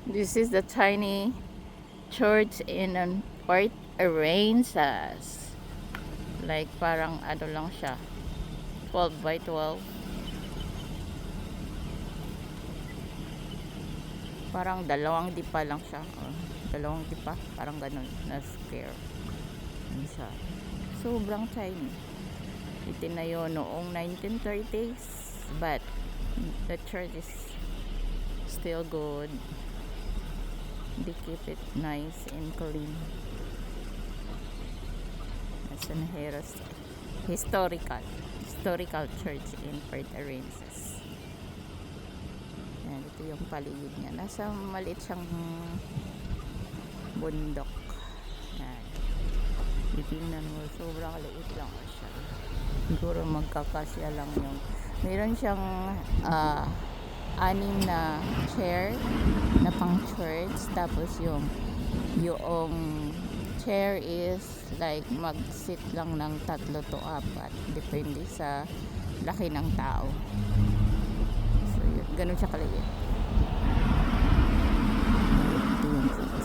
This is the tiny church in Port Aransas. Like parang ano lang siya, 12 by 12. Parang dalawang dipa lang siya. Dalawang dipa, parang ganun na square. Yun siya. Sobrang tiny. Itinayo noong 1930s, but the church is still good. They keep it nice and clean. It's an historical church in Port Aransas. Yan, ito yung paligid niya. Nasa maliit siyang bundok. Yan. Titingnan mo, sobrang liit lang siya. Siguro magkakasya lang yung meron siyang anim na chair na pang church, tapos yung chair is like mag-sit lang ng 3 to 4, depende sa laki ng tao. So yun, ganun siya kaliit.